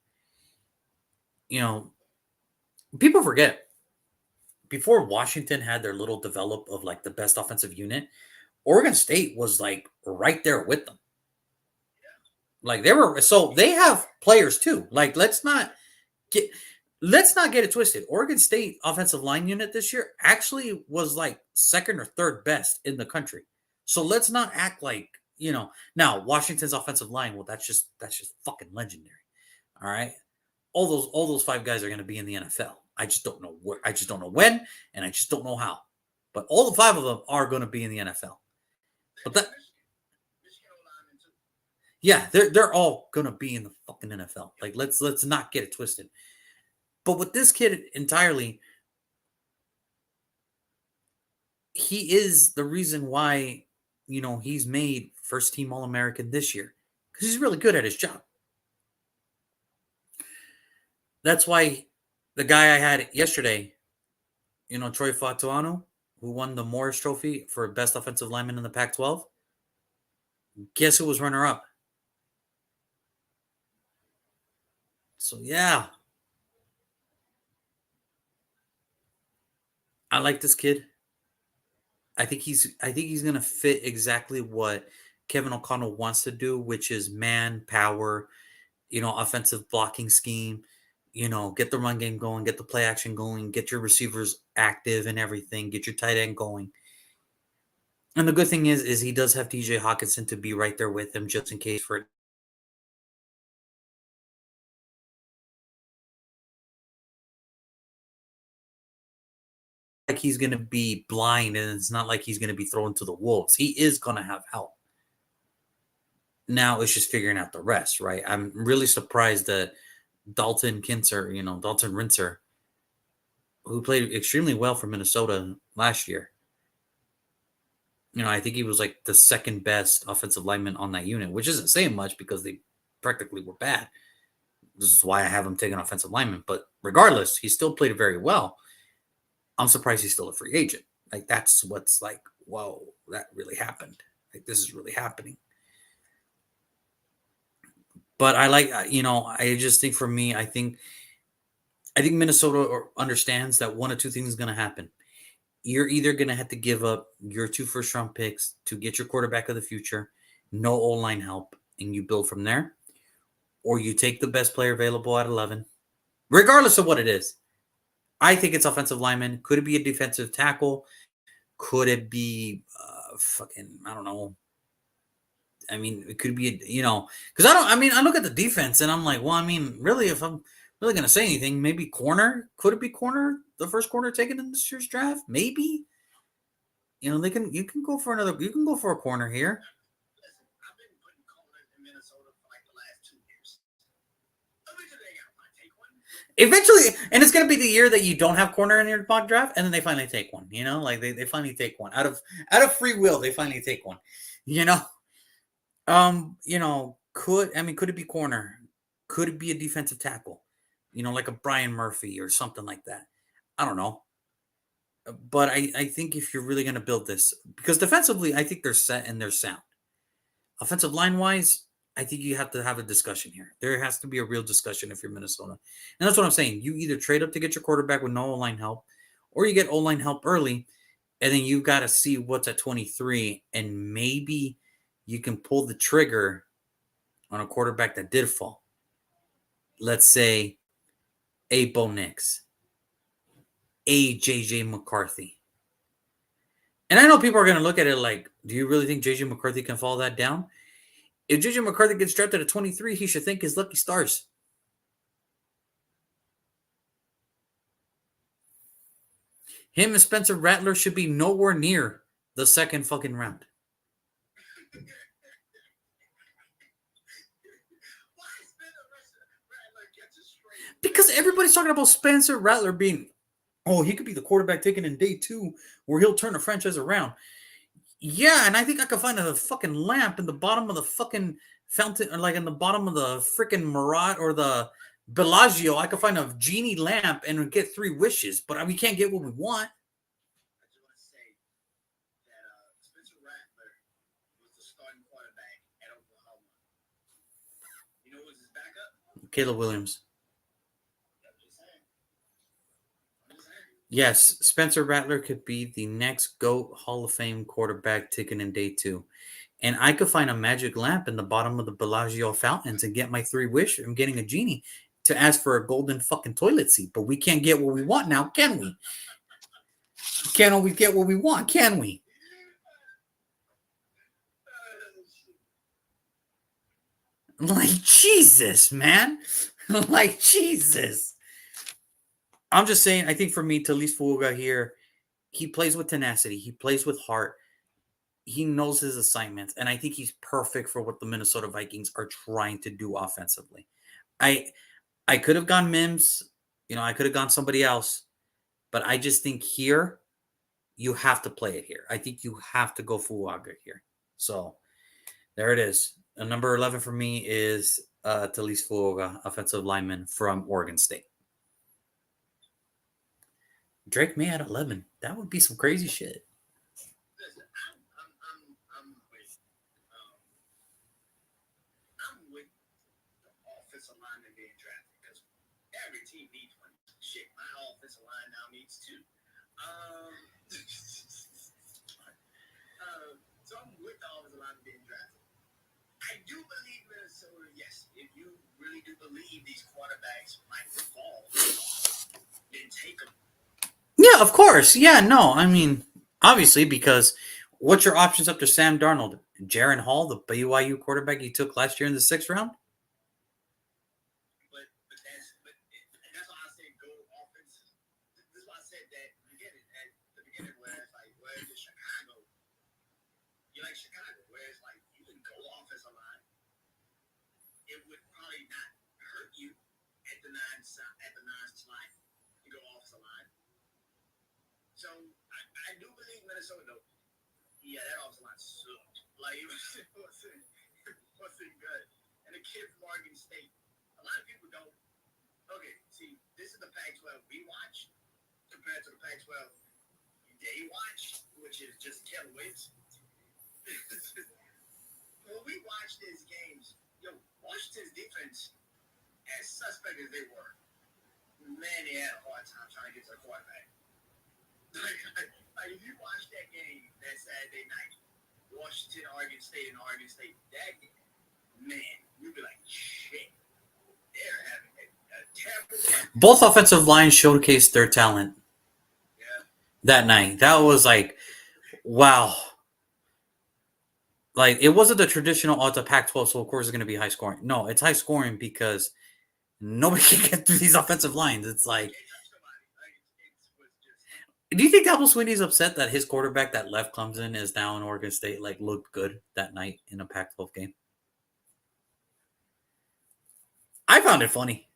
People forget. Before Washington had their little develop of like the best offensive unit, Oregon State was like right there with them. Like they have players too. Like let's not get let's not get it twisted. Oregon State offensive line unit this year actually was like second or third best in the country. So let's not act like, now Washington's offensive line, well, that's just fucking legendary. All right. All those five guys are going to be in the NFL. I just don't know where, I just don't know when, and I just don't know how. But all the five of them are going to be in the NFL. But that, yeah, they're all going to be in the fucking NFL. Like let's not get it twisted. But with this kid entirely, he is the reason why he's made first team All American this year because he's really good at his job. That's why the guy I had yesterday, Troy Fatuano, who won the Morris Trophy for best offensive lineman in the Pac-12. Guess who was runner up? So yeah, I like this kid. I think he's gonna fit exactly what Kevin O'Connell wants to do, which is man power, offensive blocking scheme, get the run game going, get the play action going, get your receivers active and everything, get your tight end going. And the good thing is he does have DJ Hawkinson to be right there with him just in case for like he's gonna be blind and it's not like he's gonna be thrown to the wolves. He is gonna have help. Now it's just figuring out the rest, right? I'm really surprised that Dalton Kinzer, Dalton Rinser, who played extremely well for Minnesota last year. I think he was like the second best offensive lineman on that unit, which isn't saying much because they practically were bad. This is why I have him taking offensive lineman. But regardless, he still played very well. I'm surprised he's still a free agent. Like that's what's like, whoa, that really happened. Like this is really happening. But I like, I just think for me, I think Minnesota understands that one of two things is going to happen. You're either going to have to give up your 2 first-round picks to get your quarterback of the future, no O-line help, and you build from there, or you take the best player available at 11, regardless of what it is. I think it's offensive lineman. Could it be a defensive tackle? Could it be I don't know. I mean, it could be, because I look at the defense and I'm like, well, I mean, really, if I'm really going to say anything, maybe corner. Could it be corner? The first corner taken in this year's draft? Maybe. You can go for you can go for a corner here. Listen, I've been putting corners in Minnesota for like the last 2 years. Eventually, they gotta take one. Eventually, and it's going to be the year that you don't have corner in your mock draft, and then they finally take one. Like they finally take one out of free will. They finally take one. You know, could it be corner? Could it be a defensive tackle? Like a Brian Murphy or something like that. I don't know. But I think if you're really going to build this, because defensively, I think they're set and they're sound. Offensive line wise, I think you have to have a discussion here. There has to be a real discussion if you're Minnesota. And that's what I'm saying. You either trade up to get your quarterback with no O-line help, or you get O-line help early, and then you got to see what's at 23, and maybe you can pull the trigger on a quarterback that did fall. Let's say a Bo Nix, a JJ McCarthy. And I know people are going to look at it like, do you really think JJ McCarthy can fall that down? If JJ McCarthy gets drafted at 23, he should thank his lucky stars. Him and Spencer Rattler should be nowhere near the second fucking round. Because everybody's talking about Spencer Rattler being, he could be the quarterback taken in day 2 where he'll turn the franchise around. Yeah, and I think I could find a fucking lamp in the bottom of the fucking fountain, or like in the bottom of the freaking Marat or the Bellagio. I could find a genie lamp and get 3 wishes, but we can't get what we want. I just want to say that Spencer Rattler was the starting quarterback at Oklahoma. You know who was his backup? Caleb Williams. Yes, Spencer Rattler could be the next GOAT Hall of Fame quarterback taken in day 2. And I could find a magic lamp in the bottom of the Bellagio fountains and get my 3 wish. I'm getting a genie. to ask for a golden fucking toilet seat, but we can't get what we want now, can we? We can't always get what we want, can we? Like, Jesus, man. Like, Jesus. I'm just saying, I think for me, Talis Fuga here, he plays with tenacity. He plays with heart. He knows his assignments. And I think he's perfect for what the Minnesota Vikings are trying to do offensively. I could have gone Mims. I could have gone somebody else. But I just think here, you have to play it here. I think you have to go Fuaga here. So there it is. Number 11 for me is Talis Fuaga, offensive lineman from Oregon State. Drake May at 11. That would be some crazy shit. Listen, I'm with the offensive lineman being drafted because every team needs one. Shit, my offensive line now needs two. So I'm with the offensive lineman being drafted. I do believe Minnesota, yes, if you really do believe these quarterbacks might fall, then take them. Yeah, of course. Yeah, no, I mean, obviously, because what's your options up to Sam Darnold? Jaron Hall, the BYU quarterback he took last year in the 6th round? But that's why I said go offense. This is why I said that at the beginning where it's like, where is Chicago? You like Chicago, where it's like you can go offensive line. It would probably not hurt you at the nine slot. You go offensive line. So I do believe Minnesota though. Yeah, that offensive line sucked. Like it wasn't good. And the kid from Oregon State, a lot of people don't. Okay, see, this is the Pac-12 we watch compared to the Pac-12 they watch, which is just Kevin Wentz. When we watch these games, Washington's defense, as suspect as they were, man, they had a hard time trying to get to the quarterback. Like if you watch that game that Saturday night, Washington, Oregon State, that game, man, you'd be like, shit, they're having a terrible game. Both offensive lines showcased their talent that night. That was like, wow. Like, it wasn't the traditional, it's a Pac-12, so of course it's going to be high scoring. No, it's high scoring because nobody can get through these offensive lines. It's like, do you think Dabo Swinney's upset that his quarterback that left Clemson is now in Oregon State, like, looked good that night in a Pac-12 game? I found it funny.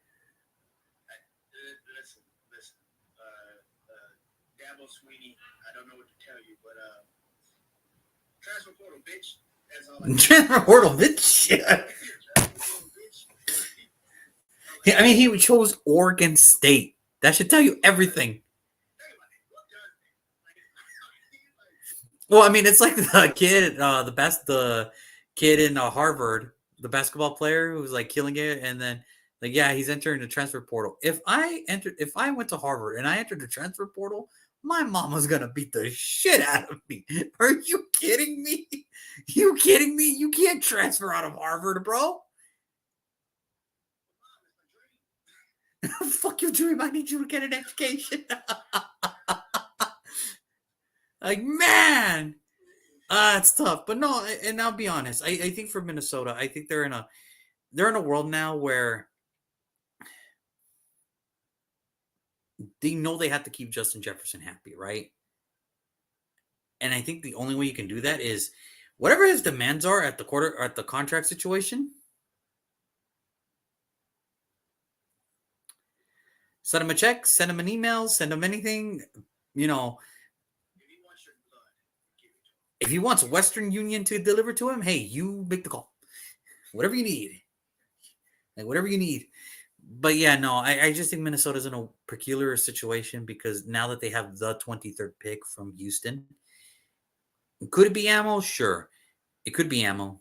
Listen. Dabo Swinney, I don't know what to tell you, but transfer portal, bitch. That's all I Transfer portal, bitch. Yeah, I mean, he chose Oregon State. That should tell you everything. Well, I mean, it's like the kid, the kid in Harvard, the basketball player who was like killing it, and then like, yeah, he's entering the transfer portal. If I went to Harvard and I entered the transfer portal, my mom was gonna beat the shit out of me. Are you kidding me? You kidding me? You can't transfer out of Harvard, bro. Fuck your dream. I need you to get an education. Like, man. It's tough. But no, and I'll be honest. I think for Minnesota, I think they're in a world now where they know they have to keep Justin Jefferson happy, right? And I think the only way you can do that is whatever his demands are at the contract situation. Send him a check, send him an email, send him anything, if he wants Western Union to deliver to him, hey, you make the call. Whatever you need. Like, whatever you need. But yeah, no, I just think Minnesota's in a peculiar situation because now that they have the 23rd pick from Houston, could it be ammo? Sure. It could be ammo.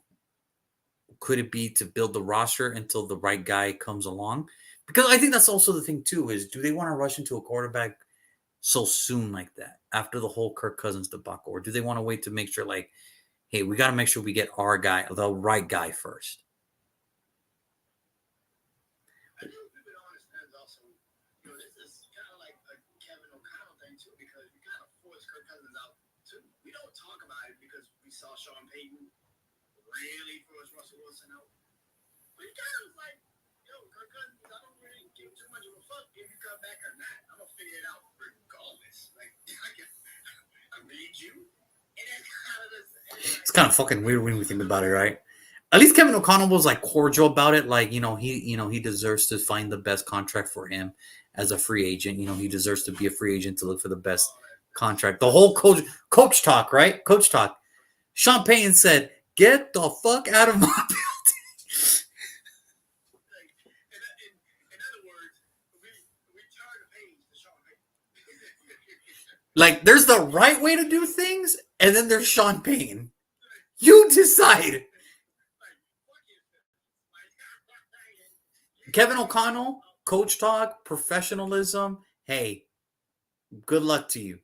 Could it be to build the roster until the right guy comes along? Because I think that's also the thing too, is do they want to rush into a quarterback so soon like that after the whole Kirk Cousins debacle? Or do they want to wait to make sure, like, hey, we got to make sure we get our guy, the right guy first? I do agree with excited because we saw Sean Payton really force Russell Wilson out. But he kind of was like, yo, Kirk Cousins, I don't really give too much of a fuck if you come back or not. I'm going to figure it out regardless. Like, I read you. And that's kind of this. It's kind of fucking weird when we think about it, right? At least Kevin O'Connell was like cordial about it. Like, he deserves to find the best contract for him as a free agent. He deserves to be a free agent to look for the best contract. The whole coach talk, right? Coach talk. Sean Payton said, "Get the fuck out of my building." In other words, we turn the page to Sean Payton. Like, there's the right way to do things, and then there's Sean Payton. You decide. Kevin O'Connell, coach talk, professionalism. Hey, good luck to you.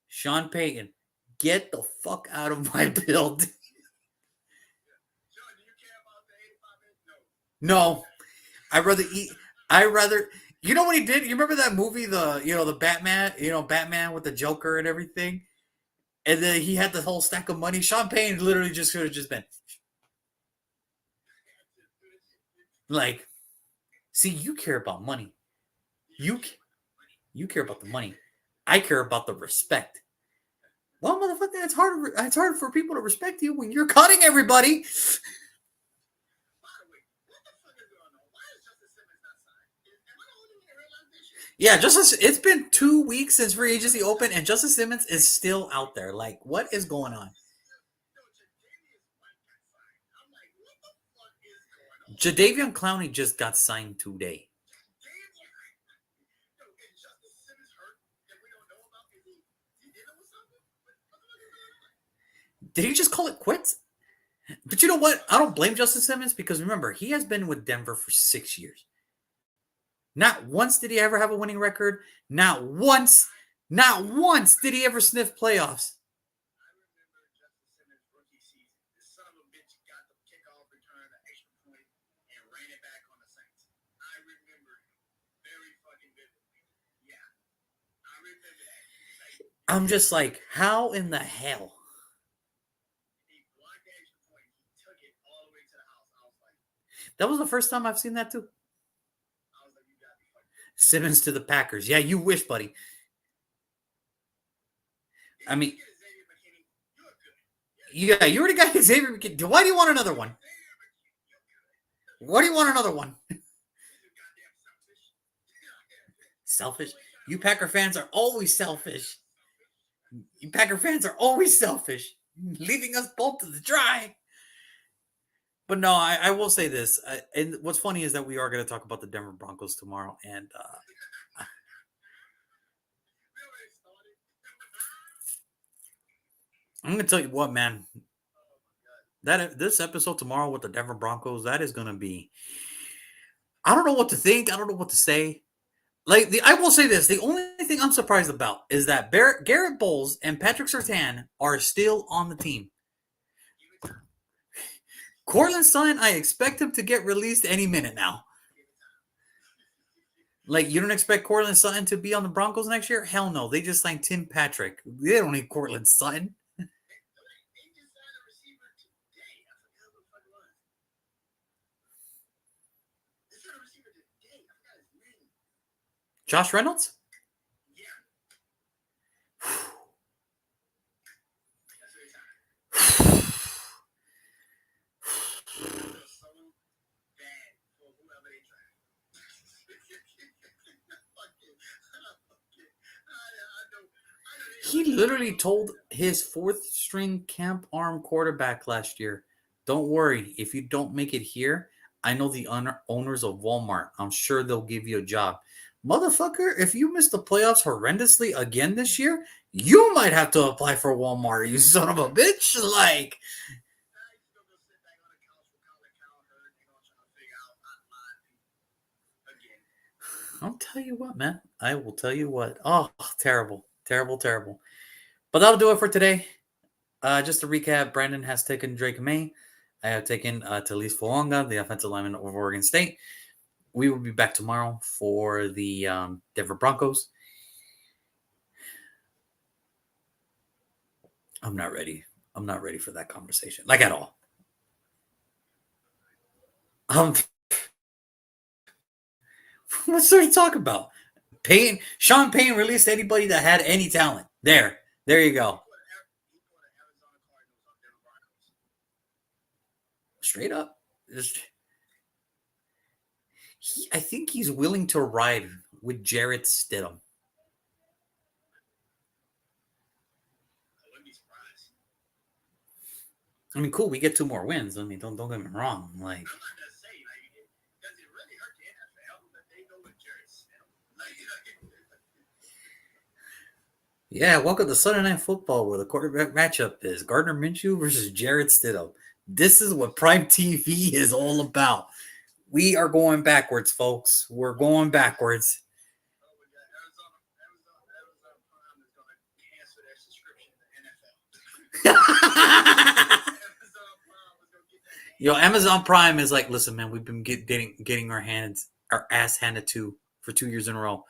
Sean Payton, get the fuck out of my building. No, I'd rather eat. You know what he did? You remember that movie, the Batman, Batman with the Joker and everything? And then he had the whole stack of money. Sean Payton literally just could have just been like, see, you care about money. You care about the money. I care about the respect. Well, motherfucker, it's hard for people to respect you when you're cutting everybody. Yeah, it's been 2 weeks since free agency opened, and Justice Simmons is still out there. Like, what is going on? Jadeveon Clowney just got signed today. Did he just call it quits? But you know what? I don't blame Justice Simmons because remember, he has been with Denver for 6 years. Not once did he ever have a winning record. Not once did he ever sniff playoffs. I remember Justice Simmons' rookie season. This son of a bitch got the kickoff return, an extra point, and ran it back on the Saints. I remember him very fucking vividly. Yeah, I remember that. I'm just like, how in the hell? He blocked the extra point. He took it all the way to the house. I was like, that was the first time I've seen that too. I was like, you got me fucking. Simmons to the Packers. Yeah, you wish, buddy. I mean, yeah, you already got Xavier McKinney. Why do you want another one? Why do you want another one? Selfish? You Packer fans are always selfish. You Packer fans are always selfish, leaving us both to the dry. But no, I will say this. And what's funny is that we are going to talk about the Denver Broncos tomorrow. And I'm going to tell you what, man. This episode tomorrow with the Denver Broncos, that is going to be. I don't know what to think. I don't know what to say. I will say this: the only thing I'm surprised about is that Garrett Bowles and Patrick Surtain are still on the team. Cortland Sutton, I expect him to get released any minute now. Like, you don't expect Cortland Sutton to be on the Broncos next year? Hell no. They just signed Tim Patrick. They don't need Cortland Sutton. Josh Reynolds? He literally told his fourth string camp arm quarterback last year, don't worry, if you don't make it here, I know the owners of Walmart. I'm sure they'll give you a job. Motherfucker, if you miss the playoffs horrendously again this year, you might have to apply for Walmart, you son of a bitch. Like, I'll tell you what, man. I will tell you what. Oh, terrible. Terrible, terrible. But that'll do it for today. Just to recap, Brandon has taken Drake May. I have taken Talise Fuonga, the offensive lineman of Oregon State. We will be back tomorrow for the Denver Broncos. I'm not ready. I'm not ready for that conversation, like at all. Um, what's there to talk about? Payne, Sean Payne released anybody that had any talent. There you go. Straight up, just I think he's willing to ride with Jarrett Stidham. I mean, cool. We get 2 more wins. I mean, don't get me wrong. Like, yeah, welcome to Sunday Night Football, where the quarterback matchup is Gardner Minshew versus Jarrett Stidham. This is what Prime TV is all about. We are going backwards, folks. We're going backwards. Yo, Amazon Prime is like, listen, man, we've been getting our ass handed to for 2 years in a row.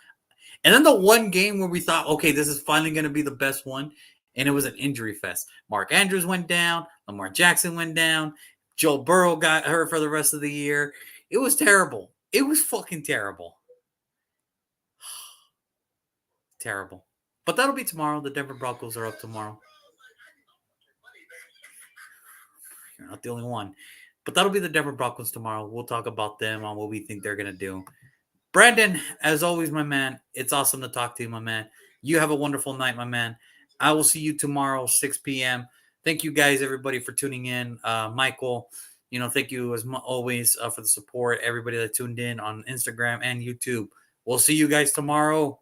And then the one game where we thought, okay, this is finally going to be the best one, and it was an injury fest. Mark Andrews went down, Lamar Jackson went down, Joe Burrow got hurt for the rest of the year. It was terrible. It was fucking terrible. Terrible. But that'll be tomorrow. The Denver Broncos are up tomorrow. You're not the only one. But that'll be the Denver Broncos tomorrow. We'll talk about them on what we think they're going to do. Brandon, as always, my man, it's awesome to talk to you, my man. You have a wonderful night, my man. I will see you tomorrow, 6 p.m. Thank you guys, everybody, for tuning in. Michael, thank you as always for the support. Everybody that tuned in on Instagram and YouTube. We'll see you guys tomorrow.